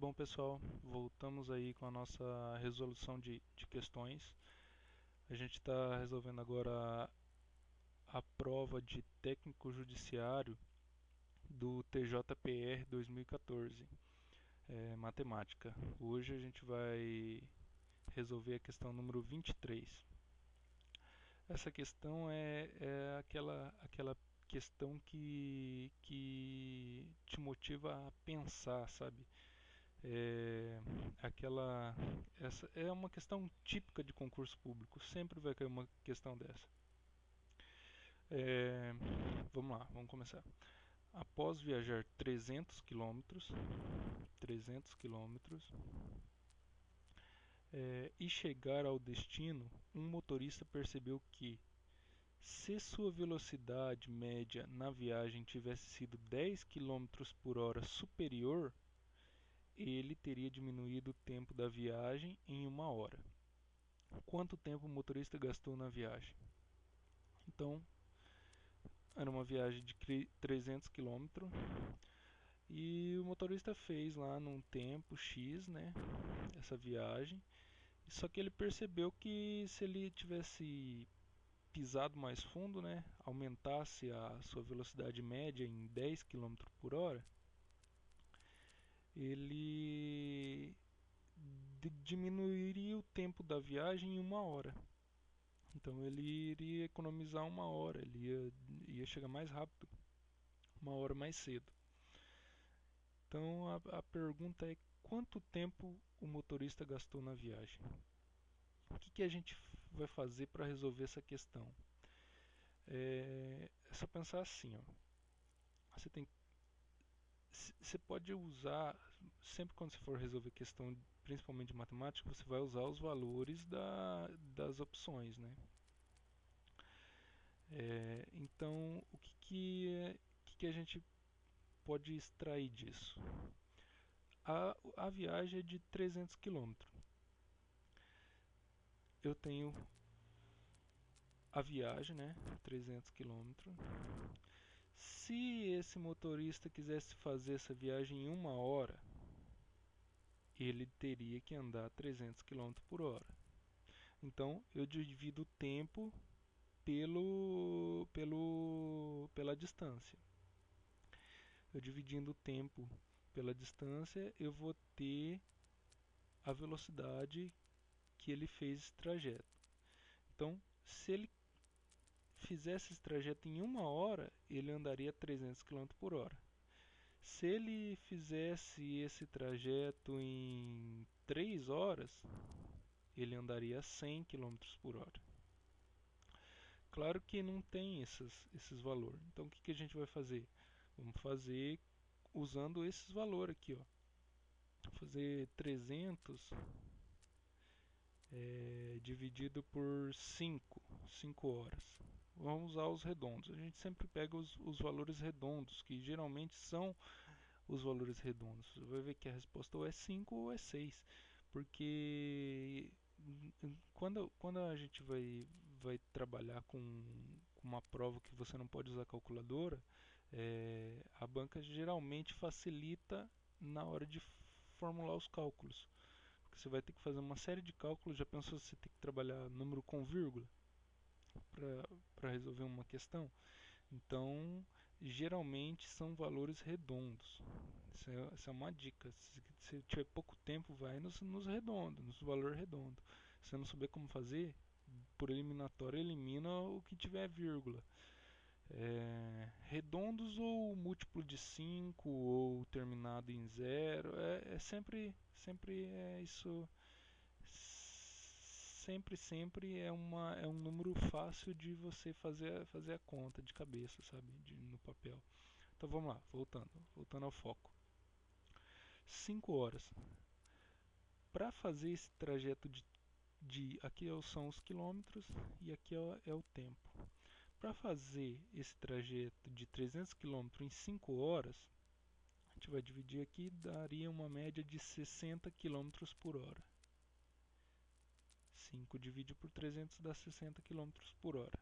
Bom, pessoal, voltamos aí com a nossa resolução de questões. A gente está resolvendo agora a prova de técnico judiciário do TJPR 2014, matemática. Hoje a gente vai resolver a questão número 23. Essa questão é aquela questão que te motiva a pensar, sabe? É, essa é uma questão típica de concurso público, sempre vai cair uma questão dessa. É, vamos lá, vamos começar. Após viajar 300 quilômetros e chegar ao destino, um motorista percebeu que, se sua velocidade média na viagem tivesse sido 10 quilômetros por hora superior, ele teria diminuído o tempo da viagem em 1 hora. Quanto tempo o motorista gastou na viagem? Então, era uma viagem de 300 km e o motorista fez lá num tempo X, né, essa viagem. Só que ele percebeu que se ele tivesse pisado mais fundo, né, aumentasse a sua velocidade média em 10 km por hora, ele diminuiria o tempo da viagem em 1 hora. Então ele iria economizar 1 hora, ia chegar mais rápido, 1 hora mais cedo. Então a pergunta é quanto tempo o motorista gastou na viagem? O que a gente vai fazer para resolver essa questão? É só pensar assim, ó. Você pode usar, sempre quando você for resolver questão, principalmente de matemática, você vai usar os valores das opções, né? Então, o que a gente pode extrair disso? A viagem é de 300 km. Eu tenho a viagem, né? 300 km. Se esse motorista quisesse fazer essa viagem em 1 hora, ele teria que andar 300 km por hora. Então, eu divido o tempo pela distância. Eu dividindo o tempo pela distância, eu vou ter a velocidade que ele fez esse trajeto. Então, se ele fizesse esse trajeto em 1 hora, ele andaria 300 km por hora. Se ele fizesse esse trajeto em 3 horas, ele andaria 100 km por hora. Claro que não tem esses valores. Então o que a gente vai fazer? Vamos fazer usando esses valores aqui, ó. Vou fazer 300 dividido por 5 horas. Vamos usar os redondos. A gente sempre pega os valores redondos, que geralmente são os valores redondos. Você vai ver que a resposta ou é 5 ou é 6. Porque quando a gente vai trabalhar com uma prova que você não pode usar calculadora, a banca geralmente facilita na hora de formular os cálculos. Porque você vai ter que fazer uma série de cálculos. Já pensou se você tem que trabalhar número com vírgula para resolver uma questão? Então, geralmente são valores redondos. Essa é uma dica. Se tiver pouco tempo, vai nos redondos, nos valores redondos. Se você não souber como fazer, por eliminatório, elimina o que tiver vírgula. Redondos ou múltiplo de 5 ou terminado em zero, sempre é isso. Sempre é um número fácil de você fazer a conta de cabeça, sabe, no papel. Então vamos lá, voltando ao foco. 5 horas. Para fazer esse trajeto aqui são os quilômetros e aqui é o tempo. Para fazer esse trajeto de 300 km em 5 horas, a gente vai dividir aqui, daria uma média de 60 km por hora. 5 dividido por 300 dá 60 km por hora.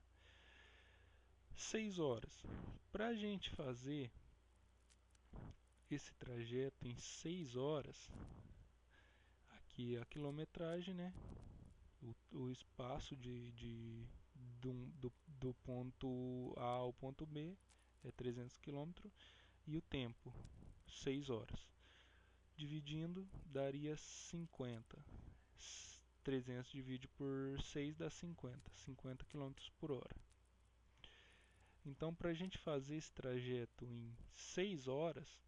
6 horas. Para a gente fazer esse trajeto em 6 horas, aqui a quilometragem, né? O espaço do ponto A ao ponto B é 300 km e o tempo, 6 horas. Dividindo, daria 50. 300 divide por 6 dá 50 km por hora. Então, para a gente fazer esse trajeto em 6 horas,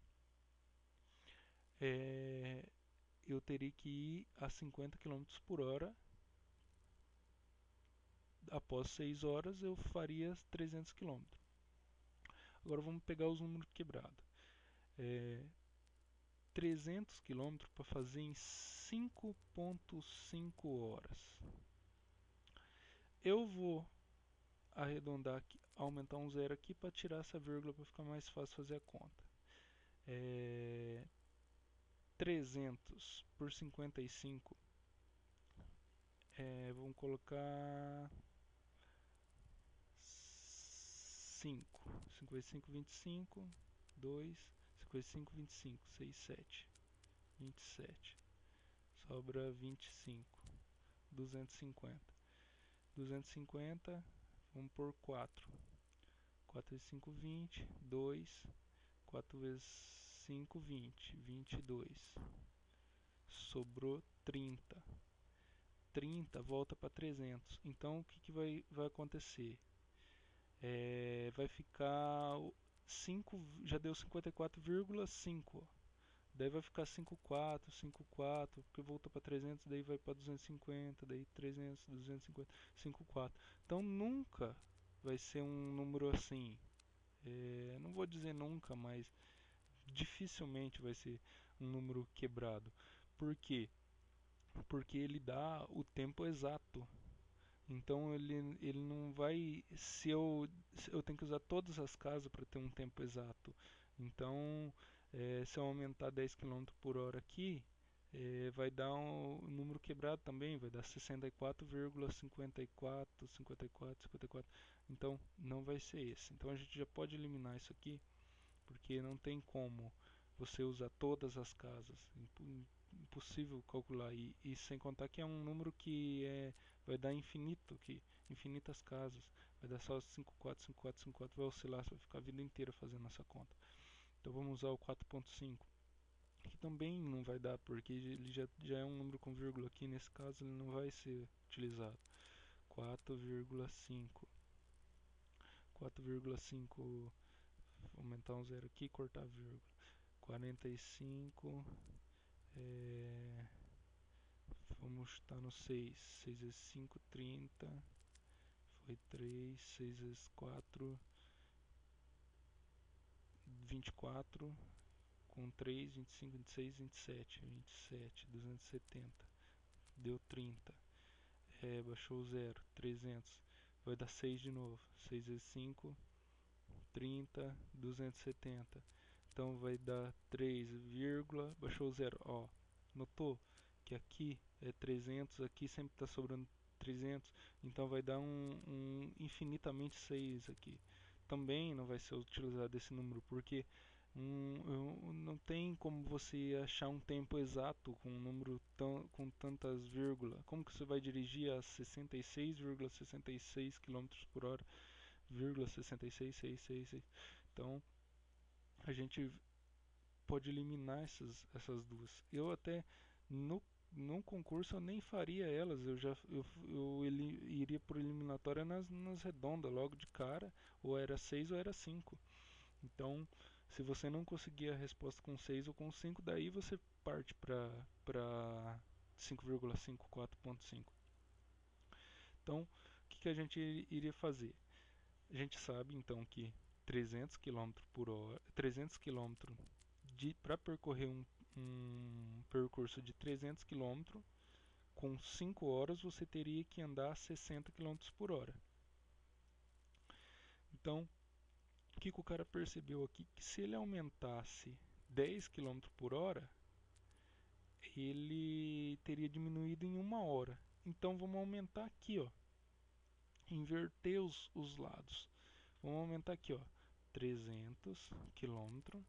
eu teria que ir a 50 km por hora. Após 6 horas, eu faria 300 km. Agora vamos pegar os números quebrados. 300 km para fazer em 5,5 horas. Eu vou arredondar aqui, aumentar um zero aqui para tirar essa vírgula para ficar mais fácil fazer a conta. 300 por 55, vamos colocar 5. 55, 25, 2, 55, 25, 6, 7, 27. Sobra 25, 250. 250, vamos por 4. 4 vezes 5, 20. 2, 4 vezes 5, 20. 22. Sobrou 30. 30 volta para 300. Então o que vai acontecer? Vai ficar 5, já deu 54,5. Daí vai ficar 5,4, 5,4, porque voltou para 300, daí vai para 250, daí 300, 250, 5,4. Então nunca vai ser um número assim. Não vou dizer nunca, mas dificilmente vai ser um número quebrado. Por quê? Porque ele dá o tempo exato. Então ele não vai. Se eu tenho que usar todas as casas para ter um tempo exato. Então, se eu aumentar 10 km por hora aqui, vai dar um número quebrado também, vai dar 64,54, 54, 54. Então, não vai ser esse. Então, a gente já pode eliminar isso aqui, porque não tem como você usar todas as casas. Impossível calcular. E sem contar que é um número que vai dar infinito, infinitas casas. Vai dar só 54, 54, 54, vai oscilar, você vai ficar a vida inteira fazendo essa conta. Então vamos usar o 4,5, que também não vai dar, porque ele já é um número com vírgula aqui, nesse caso ele não vai ser utilizado. 4,5. 4,5, aumentar um zero aqui e cortar a vírgula. 45, vamos estar no 6. 6 vezes 5, 30. Foi 3. 6 vezes 4, 24. Com 3, 25, 26, 27. 27, 270. Deu 30. Baixou o 0. 300. Vai dar 6 de novo. 6 vezes 5, 30. 270. Então vai dar 3, baixou o 0. Ó, notou que aqui é 300, aqui sempre está sobrando 300, então vai dar um infinitamente 6 aqui. Também não vai ser utilizado esse número, porque não tem como você achar um tempo exato com um número com tantas vírgulas. Como que você vai dirigir a 66,66 km por hora? 66,666. Então a gente pode eliminar essas duas. Eu até no concurso eu nem faria elas, iria por eliminatória nas redondas, logo de cara, ou era 6 ou era 5. Então, se você não conseguir a resposta com 6 ou com 5, daí você parte para 5,5, 4,5. Então, o que a gente iria fazer? A gente sabe então que 300 km por hora, 300 km para percorrer um percurso de 300 km, com 5 horas você teria que andar 60 km por hora. Então, o que o cara percebeu aqui? Que se ele aumentasse 10 km por hora, ele teria diminuído em 1 hora. Então, vamos aumentar aqui, ó, inverter os lados. Vamos aumentar aqui, ó, 300 km.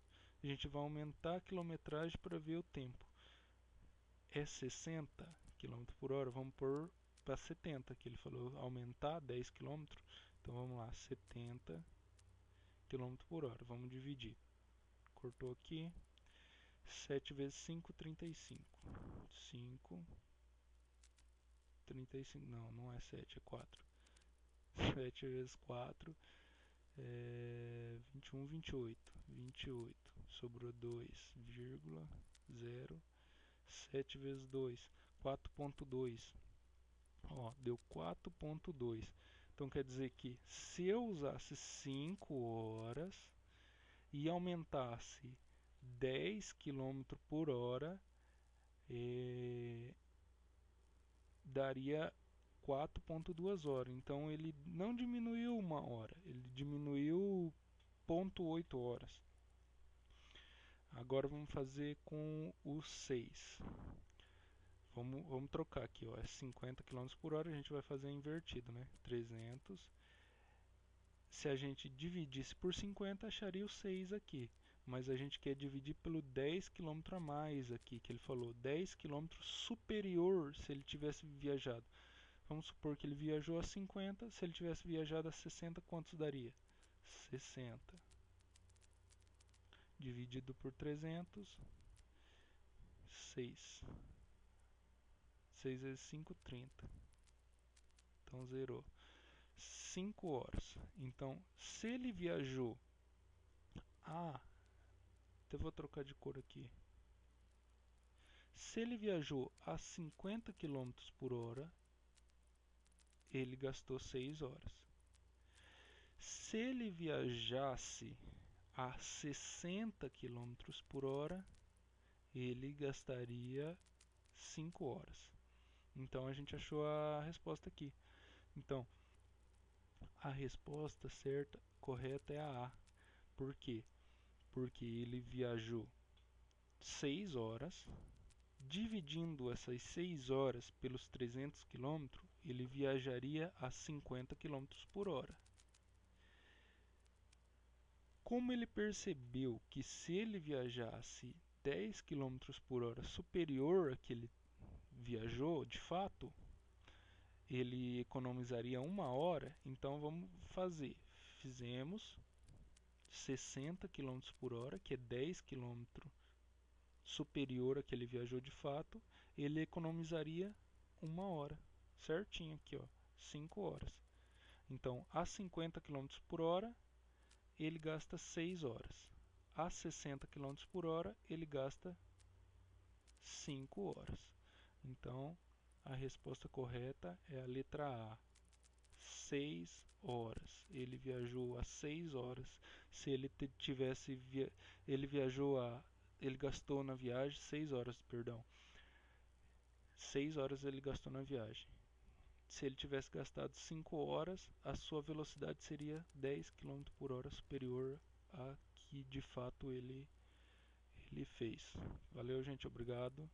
a gente vai aumentar a quilometragem para ver o tempo. É 60 km por hora, vamos pôr para 70, que ele falou aumentar 10 km. Então vamos lá, 70 km por hora, vamos dividir. Cortou aqui, 7 vezes 5, 35. 5, 35, não é 7, é 4. 7 vezes 4 é 21, 28. 28, sobrou 2,0. 7 vezes 2, 4,2. Ó, deu 4,2. Então quer dizer que se eu usasse 5 horas e aumentasse 10 km por hora, daria 4,2 horas. Então ele não diminuiu 1 hora, ele diminuiu 0,8 horas. Agora vamos fazer com o 6. Vamos trocar aqui, ó, é 50 km por hora, a gente vai fazer invertido, né? 300. Se a gente dividisse por 50, acharia o 6 aqui. Mas a gente quer dividir pelo 10 km a mais aqui, que ele falou. 10 km superior se ele tivesse viajado. Vamos supor que ele viajou a 50, se ele tivesse viajado a 60, quantos daria? 60. Dividido por 300, 6. 6 vezes 5, 30. Então zerou. 5 horas. Então, se ele viajou a... Até vou trocar de cor aqui. Se ele viajou a 50 km por hora, ele gastou 6 horas. Se ele viajasse a 60 km por hora, ele gastaria 5 horas. Então a gente achou a resposta aqui. Então, a resposta certa, correta é a A. Por quê? Porque ele viajou 6 horas. Dividindo essas 6 horas pelos 300 km, ele viajaria a 50 km por hora. Como ele percebeu que se ele viajasse 10 km por hora superior a que ele viajou, de fato, ele economizaria 1 hora, então vamos fazer. Fizemos 60 km por hora, que é 10 km superior a que ele viajou de fato, ele economizaria 1 hora. Certinho aqui, ó, 5 horas. Então, a 50 km por hora, ele gasta 6 horas. A 60 km por hora, ele gasta 5 horas. Então, a resposta correta é a letra A. 6 horas. Ele viajou a 6 horas. Se ele tivesse ele viajou a ele gastou na viagem 6 horas, perdão. 6 horas ele gastou na viagem. Se ele tivesse gastado 5 horas, a sua velocidade seria 10 km por hora superior a que de fato ele fez. Valeu, gente, obrigado.